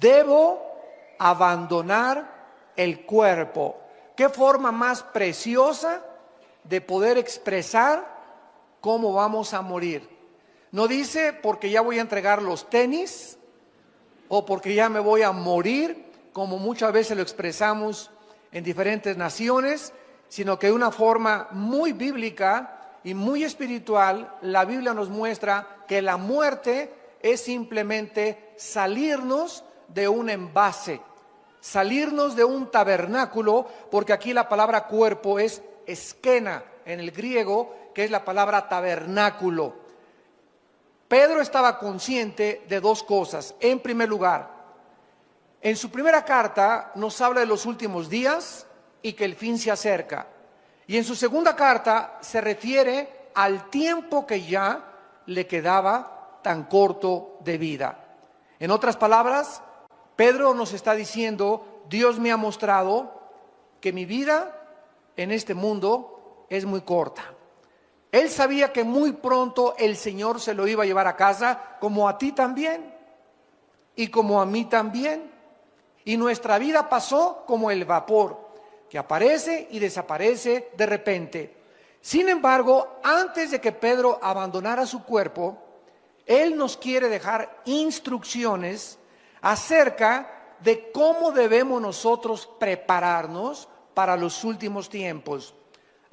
debo abandonar el cuerpo. ¿Qué forma más preciosa de poder expresar cómo vamos a morir? No dice porque ya voy a entregar los tenis o porque ya me voy a morir, como muchas veces lo expresamos en diferentes naciones, sino que de una forma muy bíblica y muy espiritual, la Biblia nos muestra que la muerte es simplemente salirnos de un envase, salirnos de un tabernáculo, porque aquí la palabra cuerpo es esquena en el griego, que es la palabra tabernáculo. Pedro estaba consciente de dos cosas. En primer lugar, en su primera carta nos habla de los últimos días y que el fin se acerca. Y en su segunda carta se refiere al tiempo que ya le quedaba tan corto de vida. En otras palabras, Pedro nos está diciendo: Dios me ha mostrado que mi vida en este mundo es muy corta. Él sabía que muy pronto el Señor se lo iba a llevar a casa, como a ti también y como a mí también. Y nuestra vida pasó como el vapor, que aparece y desaparece de repente. Sin embargo, antes de que Pedro abandonara su cuerpo, él nos quiere dejar instrucciones acerca de cómo debemos nosotros prepararnos para los últimos tiempos.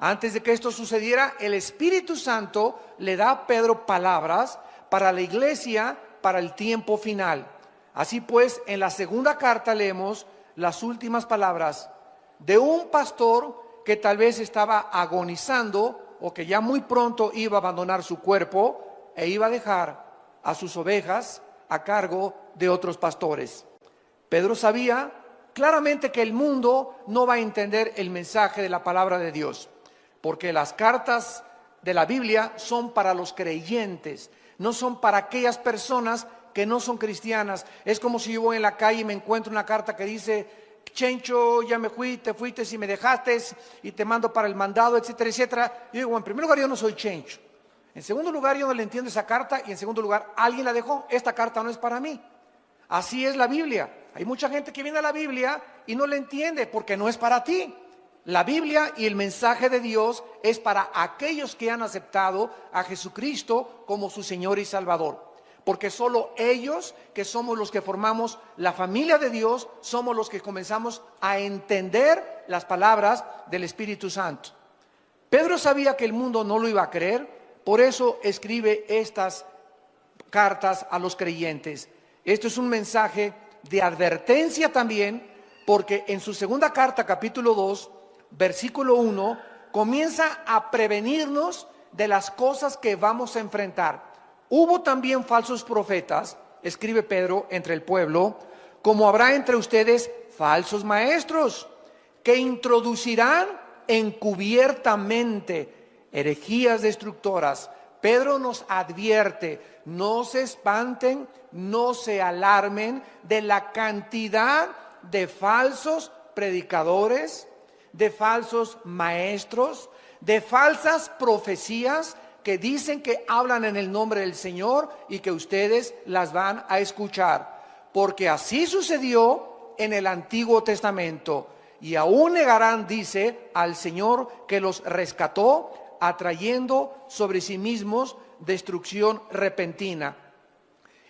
Antes de que esto sucediera, el Espíritu Santo le da a Pedro palabras para la iglesia, para el tiempo final. Así pues, en la segunda carta leemos las últimas palabras de un pastor que tal vez estaba agonizando o que ya muy pronto iba a abandonar su cuerpo e iba a dejar a sus ovejas a cargo de otros pastores. Pedro sabía claramente que el mundo no va a entender el mensaje de la palabra de Dios, porque las cartas de la Biblia son para los creyentes, no son para aquellas personas que no son cristianas. Es como si yo voy en la calle y me encuentro una carta que dice: Chencho, ya me fui, te fuiste y me dejaste y te mando para el mandado, etcétera, etcétera. Yo digo, en primer lugar, yo no soy Chencho. En segundo lugar, yo no le entiendo esa carta. Y en segundo lugar, alguien la dejó. Esta carta no es para mí. Así es la Biblia. Hay mucha gente que viene a la Biblia y no la entiende porque no es para ti. La Biblia y el mensaje de Dios es para aquellos que han aceptado a Jesucristo como su Señor y Salvador. Porque solo ellos, que somos los que formamos la familia de Dios, somos los que comenzamos a entender las palabras del Espíritu Santo. Pedro sabía que el mundo no lo iba a creer, por eso escribe estas cartas a los creyentes. Esto es un mensaje de advertencia también, porque en su segunda carta, capítulo 2, versículo 1, comienza a prevenirnos de las cosas que vamos a enfrentar. Hubo también falsos profetas, escribe Pedro, entre el pueblo, como habrá entre ustedes falsos maestros, que introducirán encubiertamente herejías destructoras. Pedro nos advierte: no se espanten, no se alarmen de la cantidad de falsos predicadores, de falsos maestros, de falsas profecías que dicen que hablan en el nombre del Señor y que ustedes las van a escuchar. Porque así sucedió en el Antiguo Testamento. Y aún negarán, dice, al Señor que los rescató, atrayendo sobre sí mismos destrucción repentina.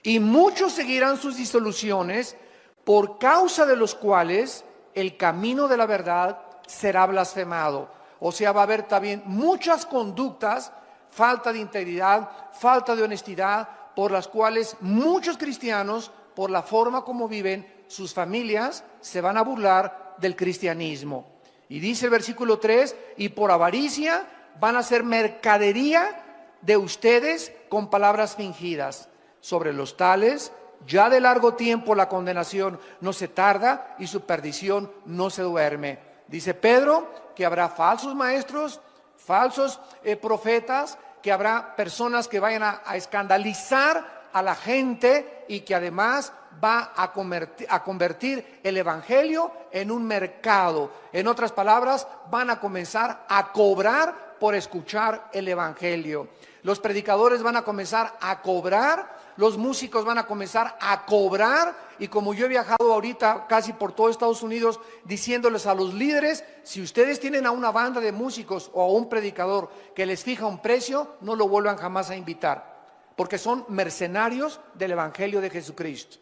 Y muchos seguirán sus disoluciones, por causa de los cuales el camino de la verdad será blasfemado. O sea, va a haber también muchas conductas, falta de integridad, falta de honestidad, por las cuales muchos cristianos, por la forma como viven sus familias, se van a burlar del cristianismo. Y dice el versículo 3, y por avaricia van a hacer mercadería de ustedes con palabras fingidas. Sobre los tales, ya de largo tiempo la condenación no se tarda y su perdición no se duerme. Dice Pedro que habrá falsos maestros, falsos profetas, que habrá personas que vayan a escandalizar a la gente y que además va a convertir el evangelio en un mercado. En otras palabras, van a comenzar a cobrar por escuchar el evangelio. Los predicadores van a comenzar a cobrar, los músicos van a comenzar a cobrar, y como yo he viajado ahorita casi por todo Estados Unidos diciéndoles a los líderes, si ustedes tienen a una banda de músicos o a un predicador que les fija un precio, no lo vuelvan jamás a invitar, porque son mercenarios del Evangelio de Jesucristo.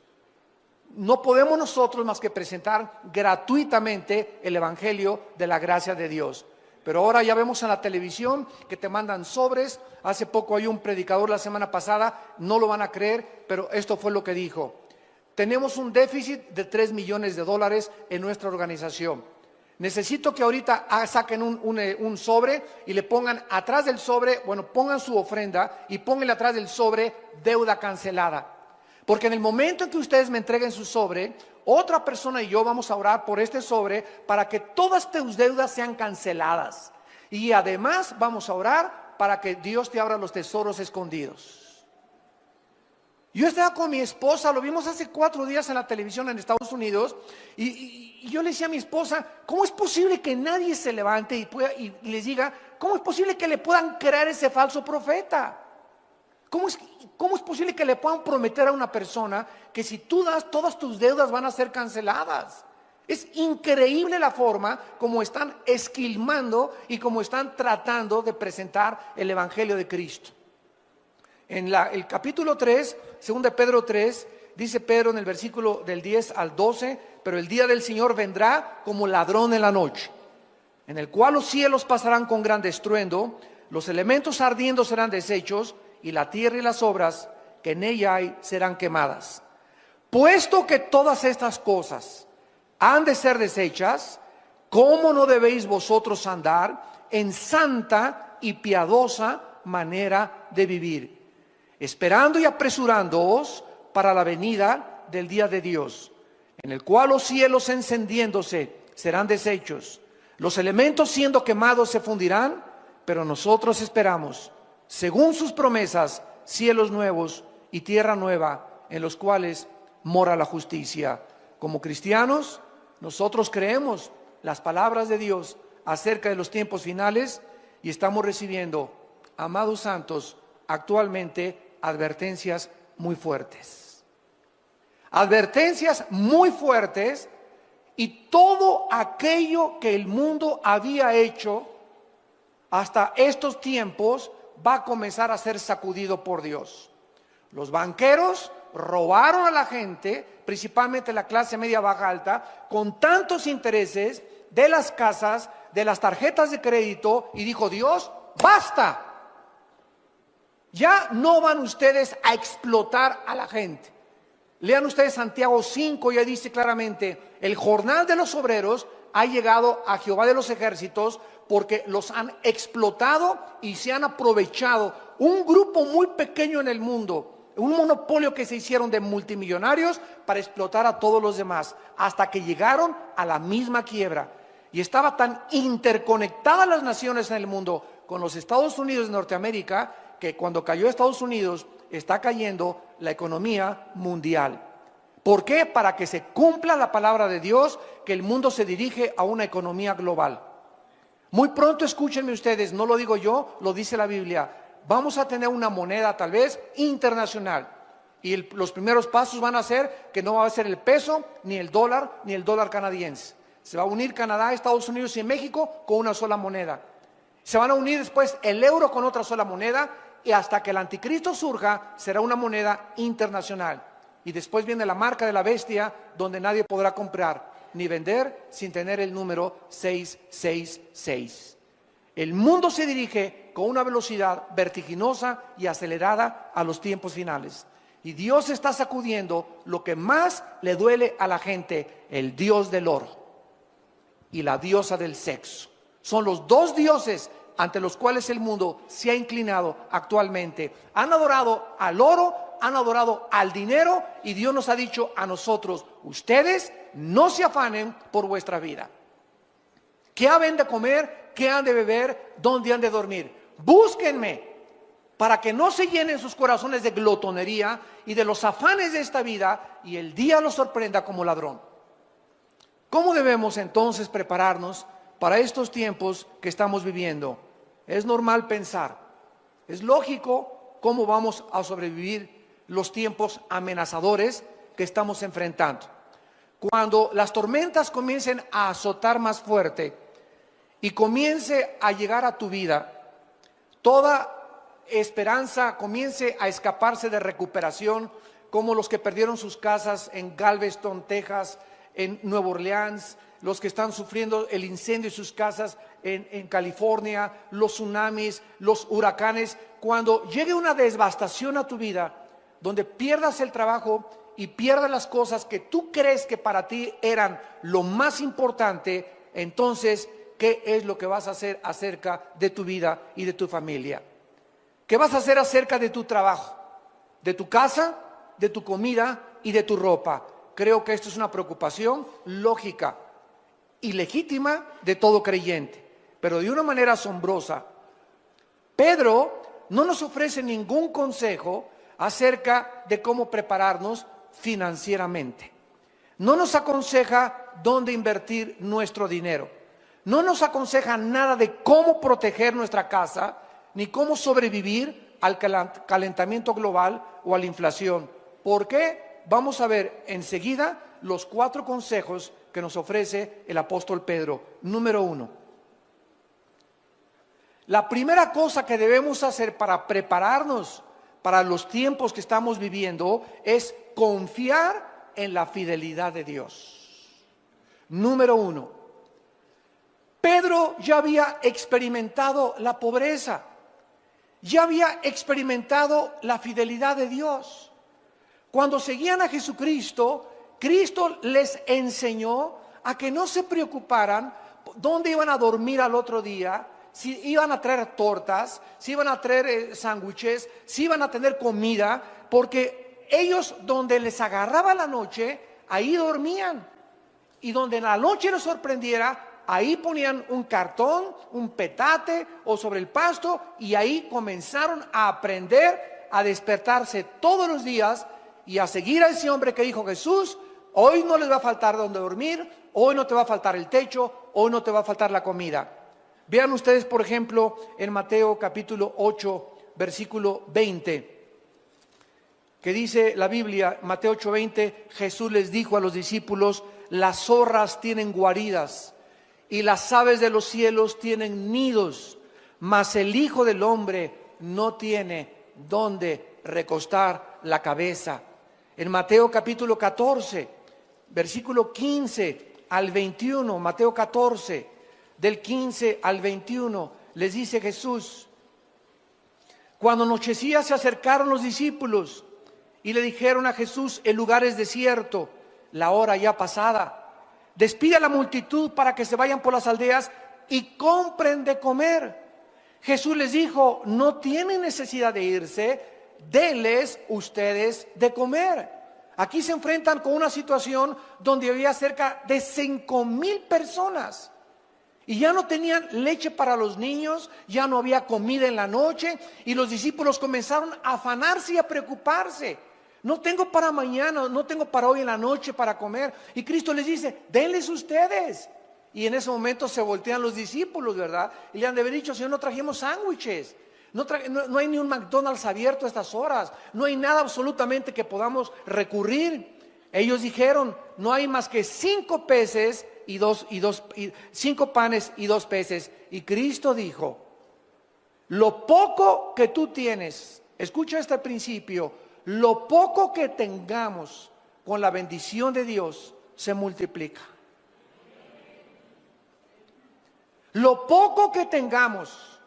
No podemos nosotros más que presentar gratuitamente el Evangelio de la gracia de Dios. Pero ahora ya vemos en la televisión que te mandan sobres. Hace poco hay un predicador la semana pasada, no lo van a creer, pero esto fue lo que dijo. Tenemos un déficit de $3 millones en nuestra organización. Necesito que ahorita saquen un sobre y le pongan atrás del sobre, pongan su ofrenda y pónganle atrás del sobre deuda cancelada. Porque en el momento en que ustedes me entreguen su sobre, otra persona y yo vamos a orar por este sobre para que todas tus deudas sean canceladas. Y además vamos a orar para que Dios te abra los tesoros escondidos. Yo estaba con mi esposa, lo vimos hace 4 días en la televisión en Estados Unidos, y yo le decía a mi esposa, ¿cómo es posible que nadie se levante y les diga, cómo es posible que le puedan crear ese falso profeta? ¿Cómo es posible que le puedan prometer a una persona que si tú das, todas tus deudas van a ser canceladas? Es increíble la forma como están esquilmando y como están tratando de presentar el Evangelio de Cristo. En el capítulo 3, 2 de Pedro 3, dice Pedro en el versículo del 10 al 12, pero el día del Señor vendrá como ladrón en la noche, en el cual los cielos pasarán con gran estruendo, los elementos ardiendo serán deshechos, y la tierra y las obras que en ella hay serán quemadas. Puesto que todas estas cosas han de ser deshechas, ¿cómo no debéis vosotros andar en santa y piadosa manera de vivir, esperando y apresurándoos para la venida del día de Dios, en el cual los cielos encendiéndose serán deshechos, los elementos siendo quemados se fundirán, pero nosotros esperamos, según sus promesas, cielos nuevos y tierra nueva, en los cuales mora la justicia. Como cristianos, nosotros creemos las palabras de Dios acerca de los tiempos finales y estamos recibiendo, amados santos, actualmente advertencias muy fuertes. Advertencias muy fuertes, y todo aquello que el mundo había hecho hasta estos tiempos va a comenzar a ser sacudido por Dios. Los banqueros robaron a la gente, principalmente la clase media baja alta, con tantos intereses de las casas, de las tarjetas de crédito, y dijo Dios, basta. Ya no van ustedes a explotar a la gente. Lean ustedes Santiago 5, ya dice claramente, el jornal de los obreros ha llegado a Jehová de los ejércitos, porque los han explotado y se han aprovechado. Un grupo muy pequeño en el mundo, un monopolio que se hicieron de multimillonarios para explotar a todos los demás, hasta que llegaron a la misma quiebra. Y estaba tan interconectadas las naciones en el mundo con los Estados Unidos de Norteamérica, que cuando cayó Estados Unidos, está cayendo la economía mundial. ¿Por qué? Para que se cumpla la palabra de Dios, que el mundo se dirige a una economía global. Muy pronto, escúchenme ustedes, no lo digo yo, lo dice la Biblia, vamos a tener una moneda tal vez internacional, y los primeros pasos van a ser que no va a ser el peso, ni el dólar canadiense. Se va a unir Canadá, Estados Unidos y México con una sola moneda. Se van a unir después el euro con otra sola moneda, y hasta que el anticristo surja será una moneda internacional. Y después viene la marca de la bestia, donde nadie podrá comprar ni vender sin tener el número 666. El mundo se dirige con una velocidad vertiginosa y acelerada a los tiempos finales. Y Dios está sacudiendo lo que más le duele a la gente, el dios del oro y la diosa del sexo. Son los dos dioses ante los cuales el mundo se ha inclinado actualmente. Han adorado al oro, han adorado al dinero, y Dios nos ha dicho a nosotros, ustedes no se afanen por vuestra vida. ¿Qué han de comer? ¿Qué han de beber? ¿Dónde han de dormir? Búsquenme, para que no se llenen sus corazones de glotonería y de los afanes de esta vida, y el día los sorprenda como ladrón. ¿Cómo debemos entonces prepararnos para estos tiempos que estamos viviendo? Es normal pensar, es lógico cómo vamos a sobrevivir, los tiempos amenazadores que estamos enfrentando. Cuando las tormentas comiencen a azotar más fuerte y comience a llegar a tu vida, toda esperanza comience a escaparse de recuperación, como los que perdieron sus casas en Galveston, Texas, en Nueva Orleans, los que están sufriendo el incendio de sus casas en California, los tsunamis, los huracanes. Cuando llegue una devastación a tu vida, donde pierdas el trabajo y pierdas las cosas que tú crees que para ti eran lo más importante, entonces, ¿qué es lo que vas a hacer acerca de tu vida y de tu familia? ¿Qué vas a hacer acerca de tu trabajo, de tu casa, de tu comida y de tu ropa? Creo que esto es una preocupación lógica y legítima de todo creyente, pero de una manera asombrosa. Pedro no nos ofrece ningún consejo acerca de cómo prepararnos financieramente. No nos aconseja dónde invertir nuestro dinero. No nos aconseja nada de cómo proteger nuestra casa, ni cómo sobrevivir al calentamiento global o a la inflación. ¿Por qué? Vamos a ver enseguida los 4 consejos que nos ofrece el apóstol Pedro. Número 1. La primera cosa que debemos hacer para prepararnos para los tiempos que estamos viviendo es confiar en la fidelidad de Dios. Número 1. Pedro ya había experimentado la pobreza, ya había experimentado la fidelidad de Dios. Cuando seguían a Jesucristo, Cristo les enseñó a que no se preocuparan dónde iban a dormir al otro día, si iban a traer tortas, si iban a traer sándwiches, si iban a tener comida, porque ellos donde les agarraba la noche, ahí dormían. Y donde en la noche les sorprendiera, ahí ponían un cartón, un petate o sobre el pasto, y ahí comenzaron a aprender a despertarse todos los días y a seguir a ese hombre que dijo: Jesús, hoy no les va a faltar donde dormir, hoy no te va a faltar el techo, hoy no te va a faltar la comida. Vean ustedes, por ejemplo, en Mateo capítulo 8, versículo 20, que dice la Biblia, Mateo 8:20, Jesús les dijo a los discípulos: las zorras tienen guaridas y las aves de los cielos tienen nidos, mas el Hijo del Hombre no tiene dónde recostar la cabeza. En Mateo capítulo 14, versículo 15 al 21, Mateo 14, del 15 al 21, les dice Jesús: cuando anochecía se acercaron los discípulos y le dijeron a Jesús: el lugar es desierto, la hora ya pasada. Despide a la multitud para que se vayan por las aldeas y compren de comer. Jesús les dijo: no tienen necesidad de irse, denles ustedes de comer. Aquí se enfrentan con una situación donde había cerca de 5,000 personas. Y ya no tenían leche para los niños, ya no había comida en la noche, y los discípulos comenzaron a afanarse y a preocuparse. No tengo para mañana, no tengo para hoy en la noche para comer. Y Cristo les dice: denles ustedes. Y en ese momento se voltean los discípulos, ¿verdad? Y le han de haber dicho: Señor, no trajimos sándwiches. No hay ni un McDonald's abierto a estas horas. No hay nada absolutamente que podamos recurrir. Ellos dijeron: no hay más que 5 peces y 5 panes y 2 peces. Y Cristo dijo: lo poco que tú tienes, escucha este principio, lo poco que tengamos con la bendición de Dios se multiplica. Lo poco que tengamos,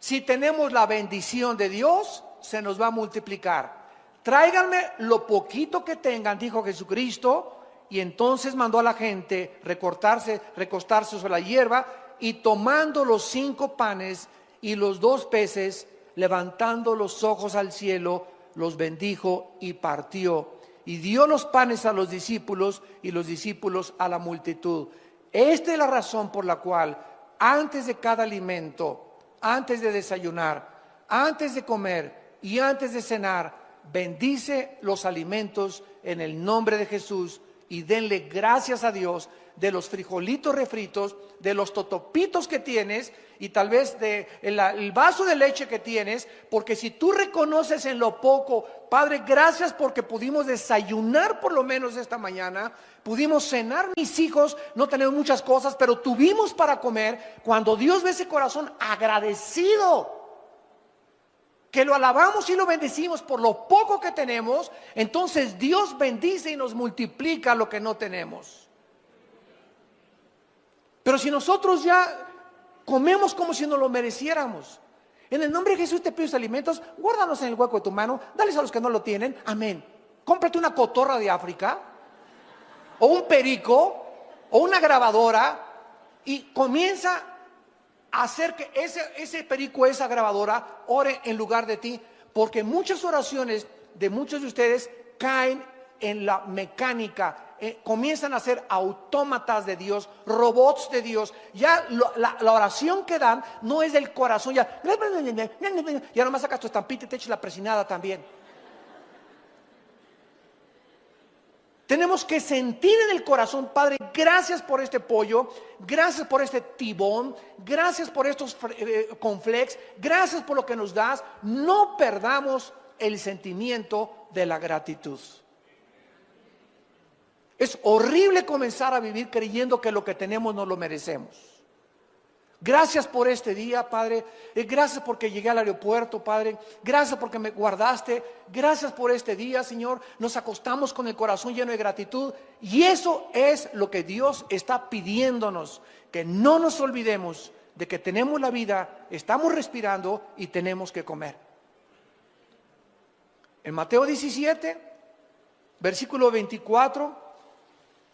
si tenemos la bendición de Dios, se nos va a multiplicar. Tráiganme lo poquito que tengan, dijo Jesucristo, y entonces mandó a la gente recostarse sobre la hierba, y tomando los 5 panes y los 2 peces, levantando los ojos al cielo, los bendijo y partió. Y dio los panes a los discípulos y los discípulos a la multitud. Esta es la razón por la cual antes de cada alimento, antes de desayunar, antes de comer y antes de cenar, bendice los alimentos en el nombre de Jesús y denle gracias a Dios de los frijolitos refritos, de los totopitos que tienes y tal vez de el vaso de leche que tienes, porque si tú reconoces en lo poco, Padre, gracias porque pudimos desayunar por lo menos esta mañana, pudimos cenar, mis hijos, no tenemos muchas cosas, pero tuvimos para comer. Cuando Dios ve ese corazón agradecido, que lo alabamos y lo bendecimos por lo poco que tenemos, entonces Dios bendice y nos multiplica lo que no tenemos. Pero si nosotros ya comemos como si nos lo mereciéramos, en el nombre de Jesús te pido estos alimentos, guárdalos en el hueco de tu mano, dales a los que no lo tienen, amén. Cómprate una cotorra de África, o un perico, o una grabadora, y comienza a hacer que ese perico, esa grabadora, ore en lugar de ti, porque muchas oraciones de muchos de ustedes caen en la mecánica, comienzan a ser autómatas de Dios, robots de Dios. Ya la oración que dan no es del corazón, ya nomás sacas tu estampita y te echas la presinada también. Tenemos que sentir en el corazón, Padre, gracias por este pollo, gracias por este tibón, gracias por estos cornflakes, gracias por lo que nos das. No perdamos el sentimiento de la gratitud. Es horrible comenzar a vivir creyendo que lo que tenemos no lo merecemos. Gracias por este día, Padre. Gracias porque llegué al aeropuerto, Padre. Gracias porque me guardaste. Gracias por este día, Señor. Nos acostamos con el corazón lleno de gratitud. Y eso es lo que Dios está pidiéndonos. Que no nos olvidemos de que tenemos la vida, estamos respirando y tenemos que comer. En Mateo 17, versículo 24,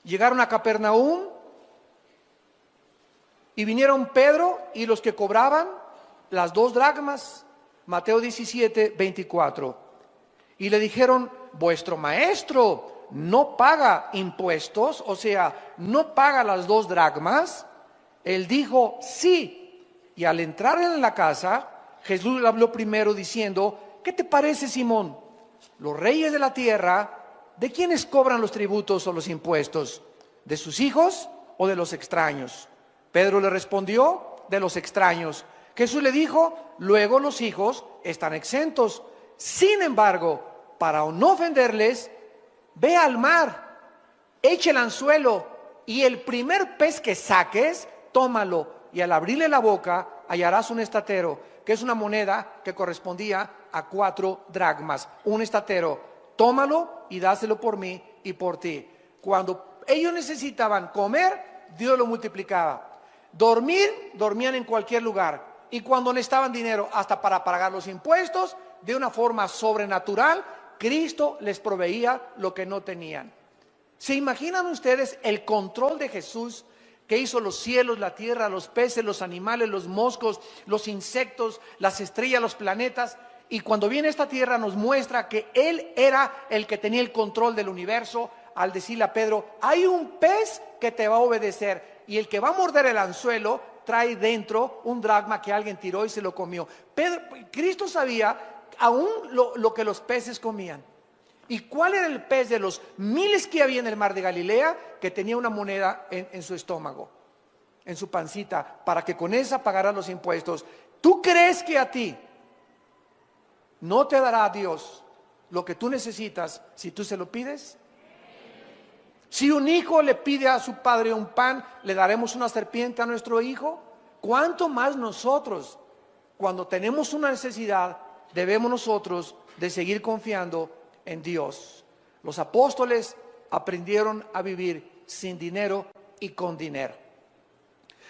llegaron a Capernaum. Y vinieron Pedro y los que cobraban las 2 dracmas, Mateo 17, 24. Y le dijeron, vuestro maestro no paga impuestos, o sea, no paga las 2 dracmas. Él dijo, sí. Y al entrar en la casa, Jesús le habló primero diciendo, ¿qué te parece, Simón? Los reyes de la tierra, ¿de quiénes cobran los tributos o los impuestos? ¿De sus hijos o de los extraños? Pedro le respondió, de los extraños. Jesús le dijo, luego los hijos están exentos. Sin embargo, para no ofenderles, ve al mar, echa el anzuelo y el primer pez que saques, tómalo. Y al abrirle la boca, hallarás un estatero, que es una moneda que correspondía a 4 dracmas. Un estatero, tómalo y dáselo por mí y por ti. Cuando ellos necesitaban comer, Dios lo multiplicaba. Dormir, dormían en cualquier lugar. Y cuando necesitaban dinero hasta para pagar los impuestos, de una forma sobrenatural, Cristo les proveía lo que no tenían. ¿Se imaginan ustedes el control de Jesús que hizo los cielos, la tierra, los peces, los animales, los moscos, los insectos, las estrellas, los planetas? Y cuando viene a esta tierra nos muestra que Él era el que tenía el control del universo, al decirle a Pedro, hay un pez que te va a obedecer. Y el que va a morder el anzuelo trae dentro un dracma que alguien tiró y se lo comió. Cristo sabía aún lo que los peces comían. ¿Y cuál era el pez de los miles que había en el mar de Galilea que tenía una moneda en su estómago, en su pancita, para que con esa pagara los impuestos? ¿Tú crees que a ti no te dará Dios lo que tú necesitas si tú se lo pides? Si un hijo le pide a su padre un pan, ¿le daremos una serpiente a nuestro hijo? ¿Cuánto más nosotros, cuando tenemos una necesidad, debemos nosotros de seguir confiando en Dios? Los apóstoles aprendieron a vivir sin dinero y con dinero.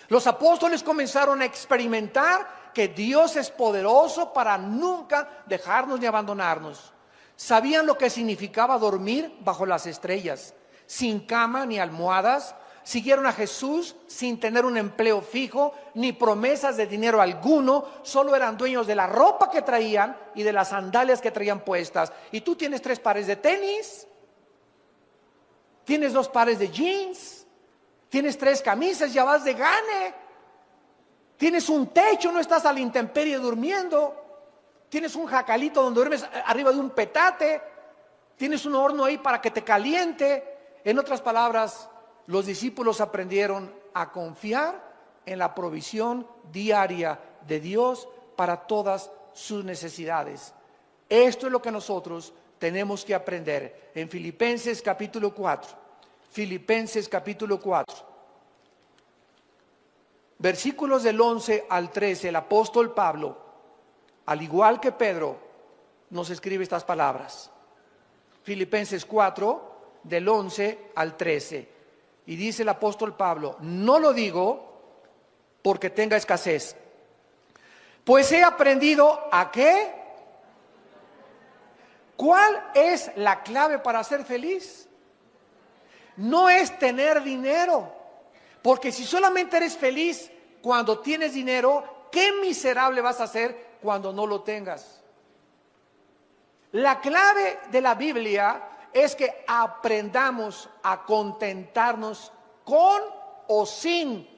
Los apóstoles comenzaron a experimentar que Dios es poderoso para nunca dejarnos ni abandonarnos. Sabían lo que significaba dormir bajo las estrellas, sin cama ni almohadas. Siguieron a Jesús sin tener un empleo fijo ni promesas de dinero alguno. Solo eran dueños de la ropa que traían y de las sandalias que traían puestas. Y tú tienes 3 pares de tenis, tienes 2 pares de jeans, tienes 3 camisas, ya vas de gane. Tienes un techo, no estás a la intemperie durmiendo. Tienes un jacalito donde duermes arriba de un petate. Tienes un horno ahí para que te caliente. En otras palabras, los discípulos aprendieron a confiar en la provisión diaria de Dios para todas sus necesidades. Esto es lo que nosotros tenemos que aprender en Filipenses capítulo 4. Filipenses capítulo 4. Versículos del 11 al 13, el apóstol Pablo, al igual que Pedro, nos escribe estas palabras. Filipenses 4, del 11 al 13. Y dice el apóstol Pablo: no lo digo porque tenga escasez, pues he aprendido ¿a qué? ¿Cuál es la clave para ser feliz? No es tener dinero, porque si solamente eres feliz cuando tienes dinero, qué miserable vas a ser cuando no lo tengas. La clave de la Biblia es que aprendamos a contentarnos con o sin.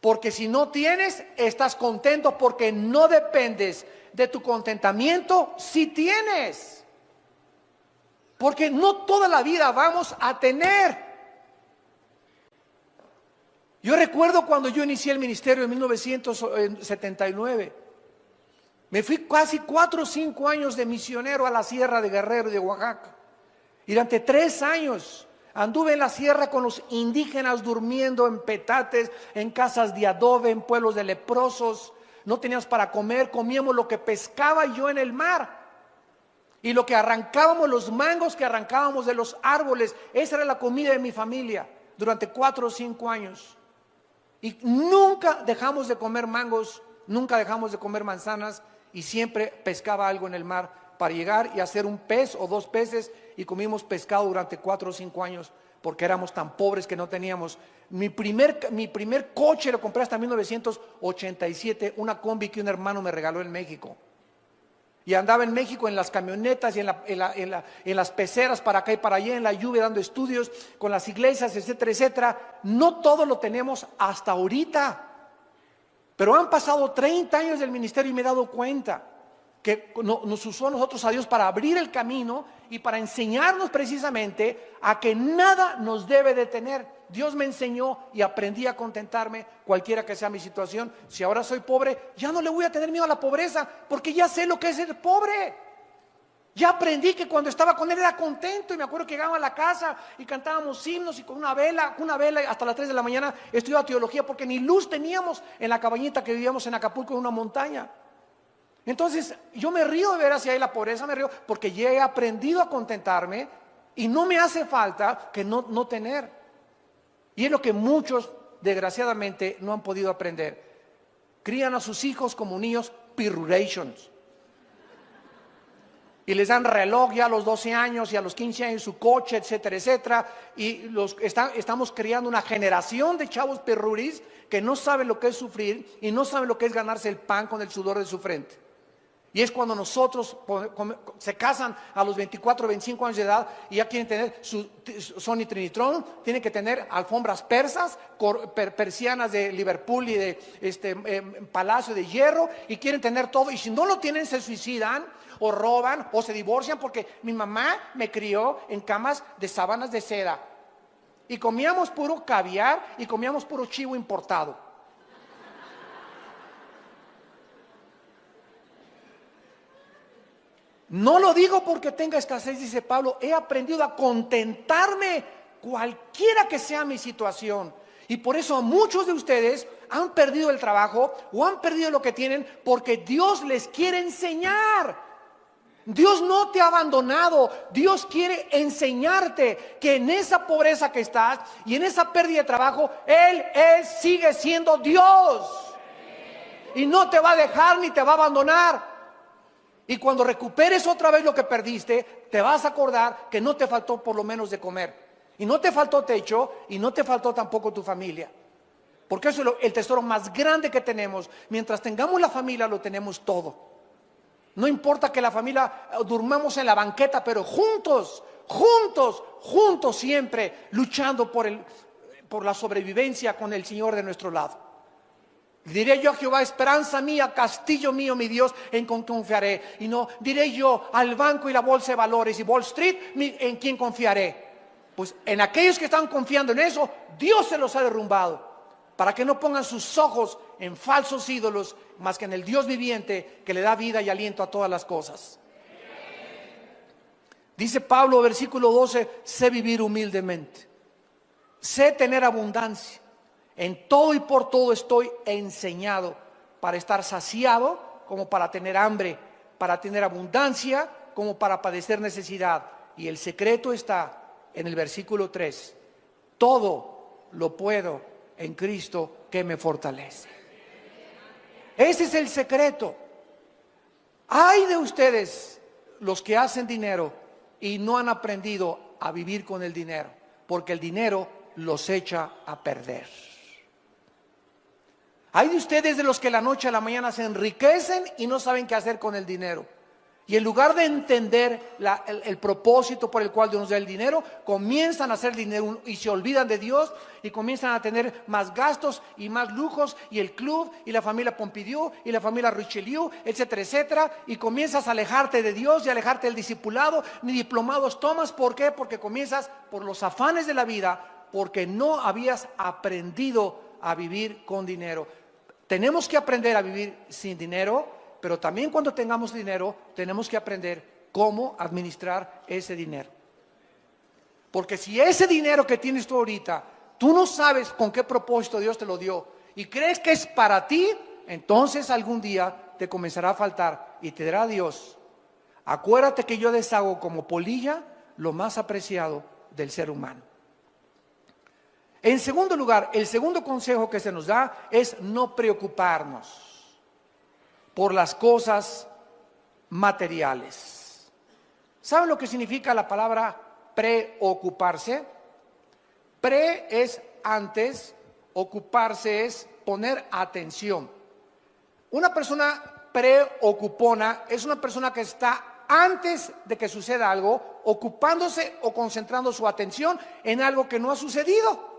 Porque si no tienes, estás contento porque no dependes de tu contentamiento si tienes. Porque no toda la vida vamos a tener. Yo recuerdo cuando yo inicié el ministerio en 1979. Me fui casi 4 o 5 años de misionero a la sierra de Guerrero y de Oaxaca. Y durante 3 años anduve en la sierra con los indígenas durmiendo en petates, en casas de adobe, en pueblos de leprosos. No teníamos para comer, comíamos lo que pescaba yo en el mar. Y lo que arrancábamos, los mangos que arrancábamos de los árboles, esa era la comida de mi familia durante 4 o 5 años. Y nunca dejamos de comer mangos, nunca dejamos de comer manzanas, y siempre pescaba algo en el mar para llegar y hacer un pez o 2 peces, y comimos pescado durante 4 o 5 años porque éramos tan pobres que no teníamos. Mi primer coche lo compré hasta 1987, una combi que un hermano me regaló en México. Y andaba en México en las camionetas y en las peceras para acá y para allá, en la lluvia dando estudios con las iglesias, etcétera, etcétera. No todo lo tenemos hasta ahorita. Pero han pasado 30 años del ministerio y me he dado cuenta que nos usó a nosotros, a Dios, para abrir el camino y para enseñarnos precisamente a que nada nos debe detener. Dios me enseñó y aprendí a contentarme cualquiera que sea mi situación. Si ahora soy pobre, ya no le voy a tener miedo a la pobreza, porque ya sé lo que es ser pobre. Ya aprendí que cuando estaba con él era contento, y me acuerdo que llegaba a la casa y cantábamos himnos y con una vela hasta las 3 de la mañana estudiaba teología, porque ni luz teníamos en la cabañita que vivíamos en Acapulco, en una montaña. Entonces yo me río de ver hacia ahí la pobreza, me río porque ya he aprendido a contentarme y no me hace falta que no tener. Y es lo que muchos desgraciadamente no han podido aprender. Crían a sus hijos como niños pirurations. Y les dan reloj ya a los 12 años y a los 15 años su coche, etcétera, etcétera. Y estamos creando una generación de chavos perruris que no saben lo que es sufrir y no saben lo que es ganarse el pan con el sudor de su frente. Y es cuando nosotros se casan a los 24, 25 años de edad y ya quieren tener su Sony Trinitron, tienen que tener alfombras persas, persianas de Liverpool y de Palacio de Hierro, y quieren tener todo. Y si no lo tienen, se suicidan o roban o se divorcian, porque mi mamá me crió en camas de sábanas de seda. Y comíamos puro caviar y comíamos puro chivo importado. No lo digo porque tenga escasez, dice Pablo, he aprendido a contentarme cualquiera que sea mi situación. Y por eso muchos de ustedes han perdido el trabajo o han perdido lo que tienen, porque Dios les quiere enseñar. Dios no te ha abandonado. Dios quiere enseñarte que en esa pobreza que estás y en esa pérdida de trabajo, Él sigue siendo Dios. Y no te va a dejar ni te va a abandonar. Y cuando recuperes otra vez lo que perdiste, te vas a acordar que no te faltó por lo menos de comer. Y no te faltó techo, y no te faltó tampoco tu familia. Porque eso es el tesoro más grande que tenemos. Mientras tengamos la familia, lo tenemos todo. No importa que la familia durmamos en la banqueta, pero juntos siempre, luchando por la sobrevivencia con el Señor de nuestro lado. Diré yo a Jehová, esperanza mía, castillo mío, mi Dios, en quien confiaré. Y no diré yo al banco y la bolsa de valores y Wall Street, en quien confiaré. Pues en aquellos que están confiando en eso, Dios se los ha derrumbado, para que no pongan sus ojos en falsos ídolos, más que en el Dios viviente que le da vida y aliento a todas las cosas. Dice Pablo, versículo 12, sé vivir humildemente, sé tener abundancia, en todo y por todo estoy enseñado, para estar saciado como para tener hambre, para tener abundancia como para padecer necesidad. Y el secreto está en el versículo 3, todo lo puedo en Cristo que me fortalece. Ese es el secreto. Ay de ustedes los que hacen dinero y no han aprendido a vivir con el dinero, porque el dinero los echa a perder. Hay de ustedes de los que la noche a la mañana se enriquecen y no saben qué hacer con el dinero. Y en lugar de entender el propósito por el cual Dios nos da el dinero, comienzan a hacer dinero y se olvidan de Dios y comienzan a tener más gastos y más lujos, y el club y la familia Pompidou y la familia Richelieu, etcétera, etcétera, y comienzas a alejarte de Dios y alejarte del discipulado. Ni diplomados tomas. ¿Por qué? Porque comienzas por los afanes de la vida, porque no habías aprendido a vivir con dinero. Tenemos que aprender a vivir sin dinero, pero también cuando tengamos dinero tenemos que aprender cómo administrar ese dinero. Porque si ese dinero que tienes tú ahorita, tú no sabes con qué propósito Dios te lo dio y crees que es para ti, entonces algún día te comenzará a faltar y te dirá Dios: acuérdate que yo deshago como polilla lo más apreciado del ser humano. En segundo lugar, el segundo consejo que se nos da es no preocuparnos por las cosas materiales. ¿Saben lo que significa la palabra preocuparse? Pre es antes, ocuparse es poner atención. Una persona preocupona es una persona que está antes de que suceda algo, ocupándose o concentrando su atención en algo que no ha sucedido.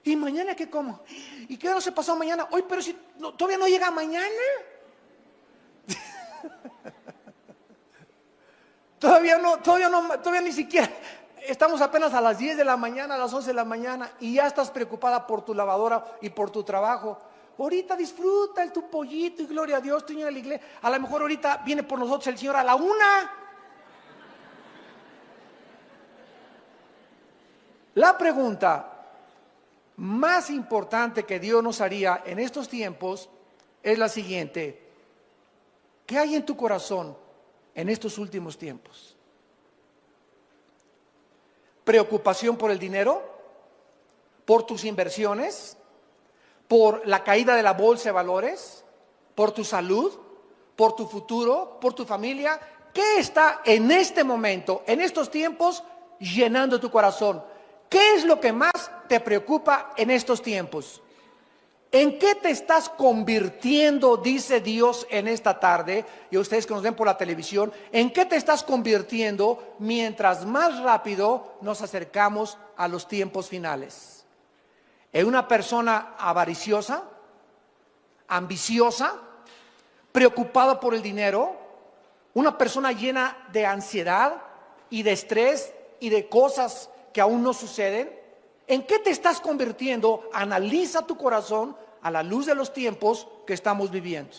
¿Y mañana qué como? ¿Y qué no se pasó mañana? Hoy, pero si no, todavía no llega mañana. Todavía ni siquiera. Estamos apenas a las 10 de la mañana, a las 11 de la mañana, y ya estás preocupada por tu lavadora y por tu trabajo. Ahorita disfruta tu pollito y gloria a Dios, tú en la iglesia. A lo mejor ahorita viene por nosotros el Señor a la 1. La pregunta más importante que Dios nos haría en estos tiempos es la siguiente: ¿qué hay en tu corazón en estos últimos tiempos? ¿Preocupación por el dinero? ¿Por tus inversiones? ¿Por la caída de la bolsa de valores? ¿Por tu salud? ¿Por tu futuro? ¿Por tu familia? ¿Qué está en este momento, en estos tiempos, llenando tu corazón? ¿Qué es lo que más te preocupa en estos tiempos? ¿En qué te estás convirtiendo, dice Dios en esta tarde? Y ustedes que nos ven por la televisión, ¿en qué te estás convirtiendo mientras más rápido nos acercamos a los tiempos finales? ¿En una persona avariciosa, ambiciosa, preocupada por el dinero? ¿Una persona llena de ansiedad y de estrés y de cosas que aún no suceden? ¿En qué te estás convirtiendo? Analiza tu corazón a la luz de los tiempos que estamos viviendo.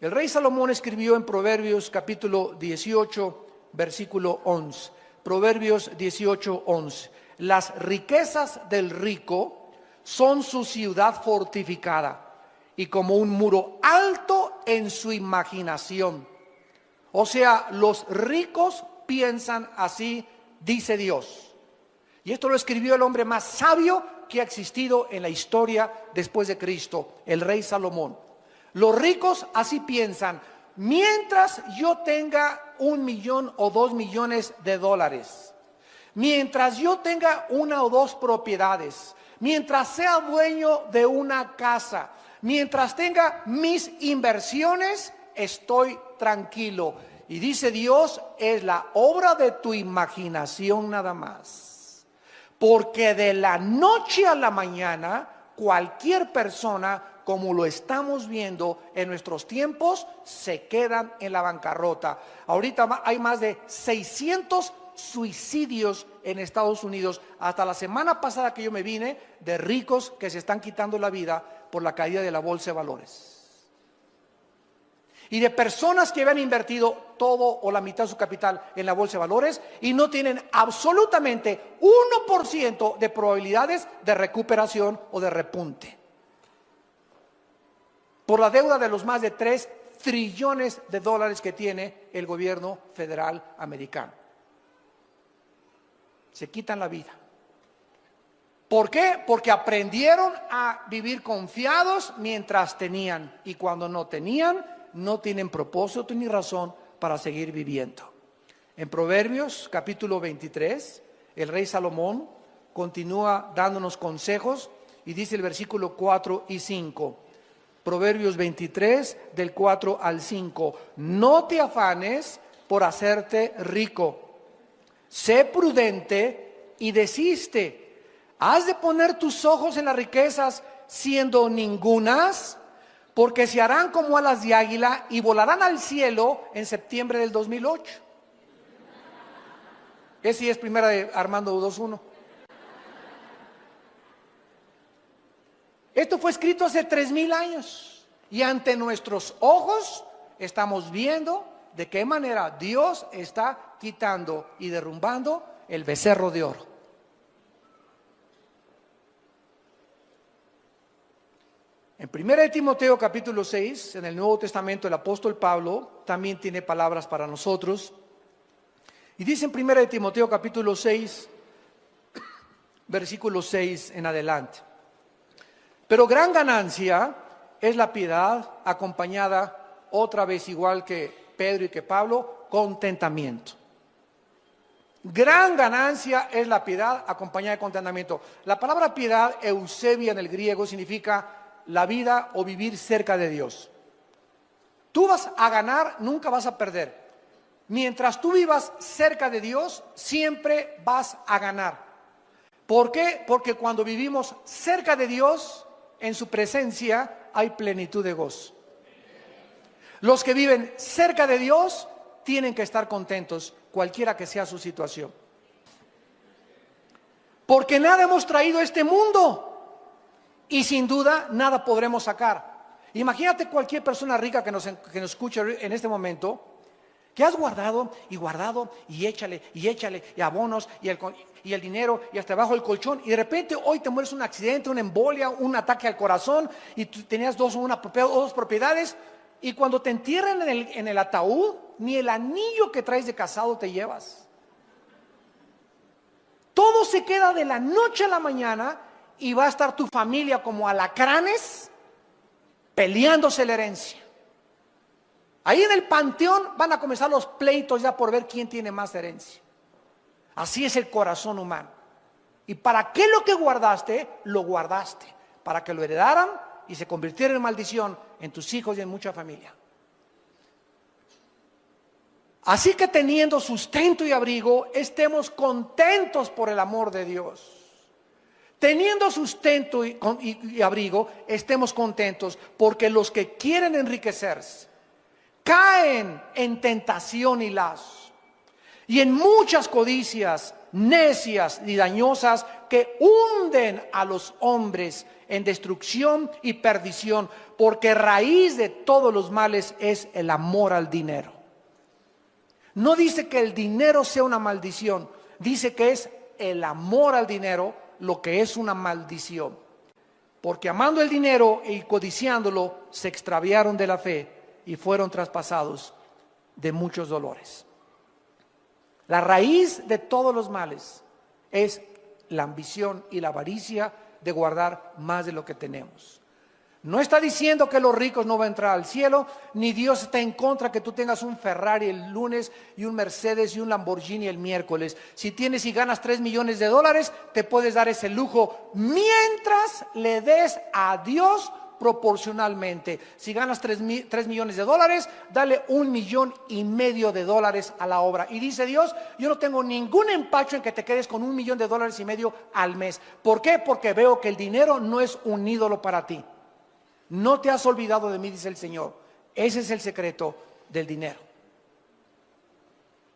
El rey Salomón escribió en Proverbios capítulo 18, versículo 11. Proverbios 18, 11. Las riquezas del rico son su ciudad fortificada y como un muro alto en su imaginación. O sea, los ricos piensan así, dice Dios. Y esto lo escribió el hombre más sabio que ha existido en la historia después de Cristo, el rey Salomón. Los ricos así piensan: mientras yo tenga 1 millón o 2 millones de dólares, mientras yo tenga 1 o 2 propiedades, mientras sea dueño de una casa, mientras tenga mis inversiones, estoy tranquilo. Y dice Dios: es la obra de tu imaginación nada más. Porque de la noche a la mañana cualquier persona como lo estamos viendo en nuestros tiempos, se quedan en la bancarrota. Ahorita hay más de 600 suicidios en Estados Unidos, hasta la semana pasada que yo me vine, de ricos que se están quitando la vida por la caída de la bolsa de valores. Y de personas que habían invertido todo o la mitad de su capital en la bolsa de valores y no tienen absolutamente 1% de probabilidades de recuperación o de repunte, por la deuda de los más de 3 trillones de dólares que tiene el gobierno federal americano. Se quitan la vida. ¿Por qué? Porque aprendieron a vivir confiados mientras tenían, y cuando no tenían, no tienen propósito ni razón para seguir viviendo. En Proverbios capítulo 23, el rey Salomón continúa dándonos consejos y dice el versículo 4 y 5. Proverbios 23, del 4 al 5. No te afanes por hacerte rico. Sé prudente y desiste. ¿Has de poner tus ojos en las riquezas siendo ningunas? Porque se harán como alas de águila y volarán al cielo en septiembre del 2008. Ese es primera de Armando 2.1. Esto fue escrito hace 3000 años y ante nuestros ojos estamos viendo de qué manera Dios está quitando y derrumbando el becerro de oro. En 1 de Timoteo capítulo 6, en el Nuevo Testamento, el apóstol Pablo también tiene palabras para nosotros. Y dice en 1 de Timoteo capítulo 6, versículo 6 en adelante. Pero gran ganancia es la piedad acompañada, otra vez igual que Pedro y que Pablo, contentamiento. Gran ganancia es la piedad acompañada de contentamiento. La palabra piedad, eusebia en el griego, significa la vida o vivir cerca de Dios. Tú vas a ganar, nunca vas a perder. Mientras tú vivas cerca de Dios, siempre vas a ganar. ¿Por qué? Porque cuando vivimos cerca de Dios, en su presencia hay plenitud de gozo. Los que viven cerca de Dios tienen que estar contentos, cualquiera que sea su situación. Porque nada hemos traído a este mundo. Y sin duda nada podremos sacar. Imagínate cualquier persona rica que nos escuche en este momento, que has guardado y échale y abonos y el dinero y hasta abajo el colchón, y de repente hoy te mueres un accidente, una embolia, un ataque al corazón, y tú tenías dos propiedades, y cuando te entierran en el ataúd, ni el anillo que traes de casado te llevas. Todo se queda de la noche a la mañana. Y va a estar tu familia como alacranes peleándose la herencia. Ahí en el panteón van a comenzar los pleitos ya por ver quién tiene más herencia. Así es el corazón humano. ¿Y para qué lo que guardaste? Lo guardaste para que lo heredaran y se convirtiera en maldición en tus hijos y en mucha familia. Así que teniendo sustento y abrigo, estemos contentos por el amor de Dios. Teniendo sustento y abrigo, estemos contentos, porque los que quieren enriquecerse caen en tentación y lazo, y en muchas codicias necias y dañosas que hunden a los hombres en destrucción y perdición, porque raíz de todos los males es el amor al dinero. No dice que el dinero sea una maldición, dice que es el amor al dinero lo que es una maldición, porque amando el dinero y codiciándolo se extraviaron de la fe y fueron traspasados de muchos dolores. La raíz de todos los males es la ambición y la avaricia de guardar más de lo que tenemos. No está diciendo que los ricos no van a entrar al cielo, ni Dios está en contra que tú tengas un Ferrari el lunes y un Mercedes y un Lamborghini el miércoles. Si tienes y ganas 3 millones de dólares, te puedes dar ese lujo mientras le des a Dios proporcionalmente. Si ganas 3 millones de dólares, dale 1,5 millones de dólares a la obra. Y dice Dios, yo no tengo ningún empacho en que te quedes con $1,5 millones al mes. ¿Por qué? Porque veo que el dinero no es un ídolo para ti. No te has olvidado de mí, dice el Señor. Ese es el secreto del dinero.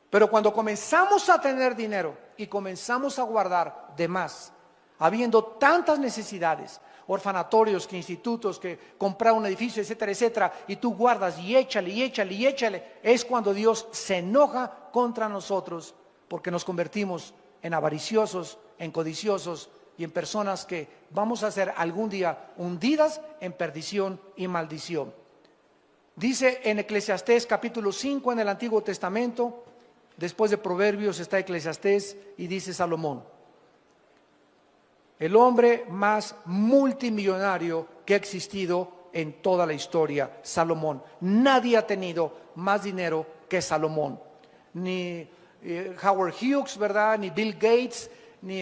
Pero cuando comenzamos a tener dinero y comenzamos a guardar de más, habiendo tantas necesidades, orfanatorios, que institutos, que comprar un edificio, etcétera, etcétera, y tú guardas y échale, y échale, y échale, es cuando Dios se enoja contra nosotros, porque nos convertimos en avariciosos, en codiciosos y en personas que vamos a ser algún día hundidas en perdición y maldición. Dice en Eclesiastés capítulo 5 en el Antiguo Testamento, después de Proverbios está Eclesiastés, y dice Salomón: el hombre más multimillonario que ha existido en toda la historia, Salomón. Nadie ha tenido más dinero que Salomón. Ni Howard Hughes, ¿verdad? Ni Bill Gates, ni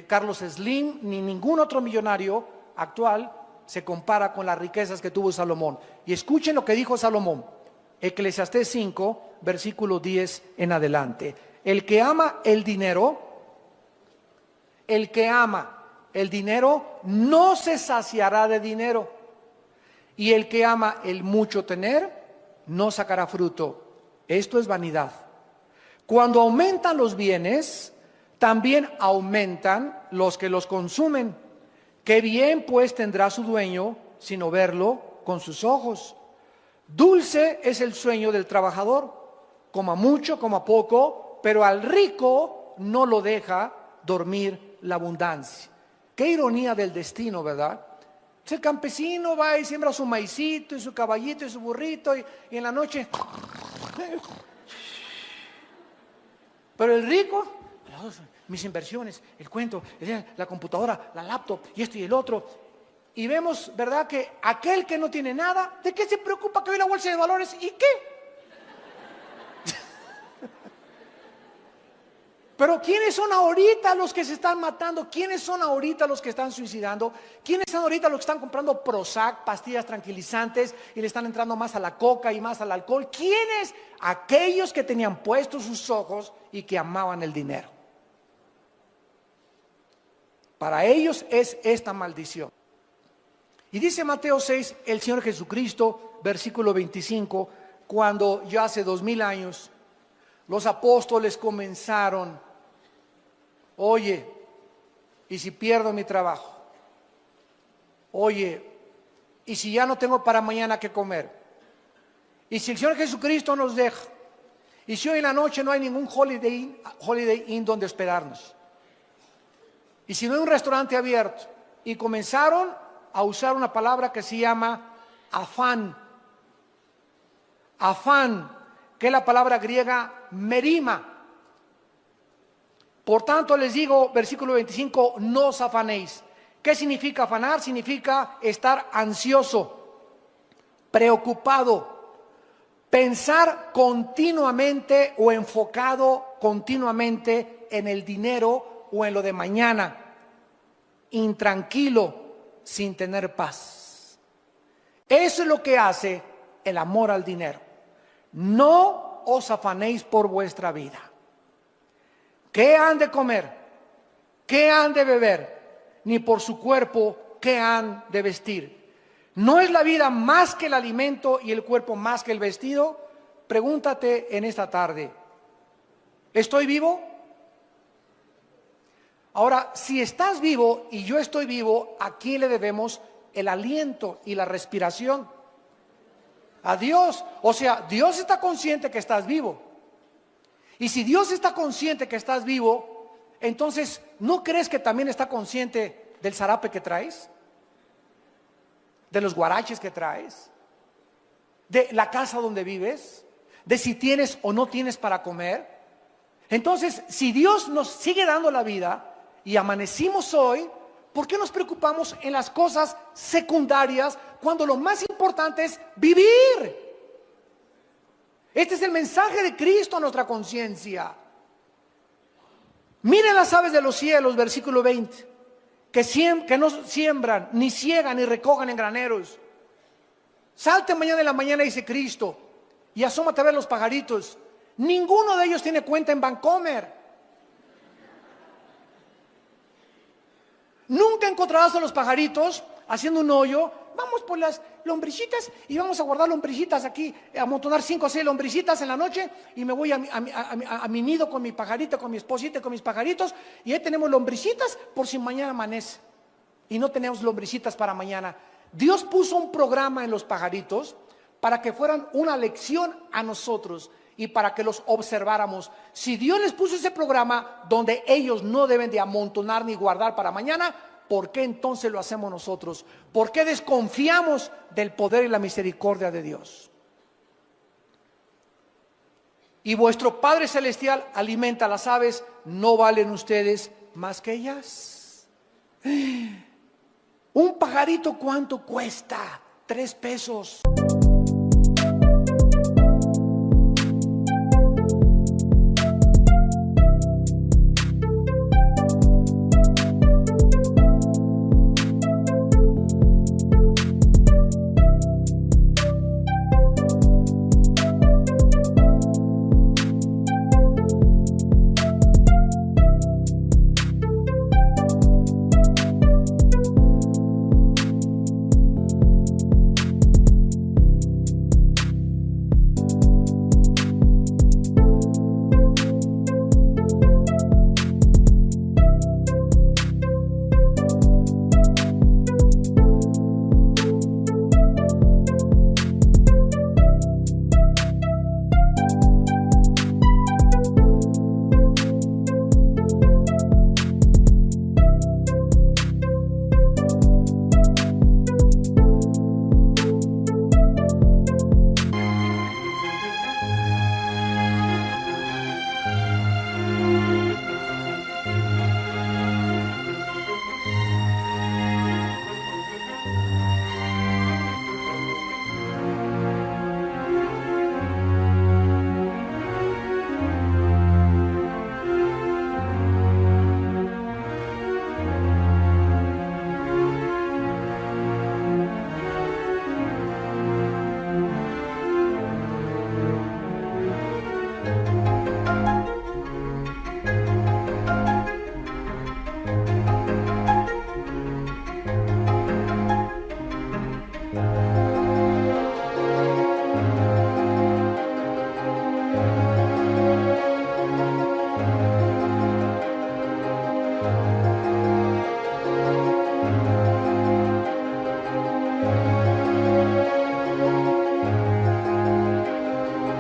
Carlos Slim, ni ningún otro millonario actual se compara con las riquezas que tuvo Salomón. Y escuchen lo que dijo Salomón, Eclesiastés 5, versículo 10 en adelante. El que ama el dinero no se saciará de dinero, y el que ama el mucho tener no sacará fruto. Esto es vanidad. Cuando aumentan los bienes, también aumentan los que los consumen. Qué bien pues tendrá su dueño sino verlo con sus ojos. Dulce es el sueño del trabajador, coma mucho, coma poco, pero al rico no lo deja dormir la abundancia. Qué ironía del destino, ¿verdad? Pues el campesino va y siembra su maicito y su caballito y su burrito y en la noche... Pero el rico, mis inversiones, el cuento, la computadora, la laptop y esto y el otro. Y vemos, ¿verdad?, que aquel que no tiene nada, ¿de qué se preocupa que hoy la bolsa de valores? ¿Y qué? Pero ¿quiénes son ahorita los que se están matando? ¿Quiénes son ahorita los que están suicidando? ¿Quiénes son ahorita los que están comprando Prozac, pastillas tranquilizantes, y le están entrando más a la coca y más al alcohol? ¿Quiénes? Aquellos que tenían puestos sus ojos y que amaban el dinero. Para ellos es esta maldición. Y dice Mateo 6, el Señor Jesucristo, versículo 25, cuando ya hace 2000 años los apóstoles comenzaron: oye, ¿y si pierdo mi trabajo? Oye, ¿y si ya no tengo para mañana qué comer? ¿Y si el Señor Jesucristo nos deja? ¿Y si hoy en la noche no hay ningún Holiday Inn donde hospedarnos? ¿Y si no hay un restaurante abierto? Y comenzaron a usar una palabra que se llama afán. Afán, que es la palabra griega merima. Por tanto les digo, versículo 25, no os afanéis. ¿Qué significa afanar? Significa estar ansioso, preocupado, pensar continuamente o enfocado continuamente en el dinero o en lo de mañana, intranquilo, sin tener paz. Eso es lo que hace el amor al dinero. No os afanéis por vuestra vida. ¿Qué han de comer? ¿Qué han de beber? Ni por su cuerpo, ¿qué han de vestir? ¿No es la vida más que el alimento y el cuerpo más que el vestido? Pregúntate en esta tarde: ¿estoy vivo? Ahora, si estás vivo y yo estoy vivo, ¿a quién le debemos el aliento y la respiración? A Dios. O sea, Dios está consciente que estás vivo. Y si Dios está consciente que estás vivo, entonces, ¿no crees que también está consciente del zarape que traes? ¿De los guaraches que traes? ¿De la casa donde vives? ¿De si tienes o no tienes para comer? Entonces, si Dios nos sigue dando la vida y amanecimos hoy, ¿por qué nos preocupamos en las cosas secundarias cuando lo más importante es vivir? Este es el mensaje de Cristo a nuestra conciencia. Miren las aves de los cielos, versículo 20, que no siembran, ni ciegan, ni recogen en graneros. Salte mañana en la mañana, dice Cristo, y asómate a ver los pajaritos. Ninguno de ellos tiene cuenta en Bancomer. Nunca encontrarás a los pajaritos haciendo un hoyo, vamos por las lombricitas y vamos a guardar lombricitas aquí, a amontonar 5 o 6 lombricitas en la noche y me voy a mi nido con mi pajarito, con mi esposita, con mis pajaritos y ahí tenemos lombricitas por si mañana amanece y no tenemos lombricitas para mañana. Dios puso un programa en los pajaritos para que fueran una lección a nosotros y para que los observáramos. Si Dios les puso ese programa donde ellos no deben de amontonar ni guardar para mañana, ¿por qué entonces lo hacemos nosotros? ¿Por qué desconfiamos del poder y la misericordia de Dios? Y vuestro Padre Celestial alimenta a las aves, ¿no valen ustedes más que ellas? Un pajarito, ¿cuánto cuesta? 3 pesos.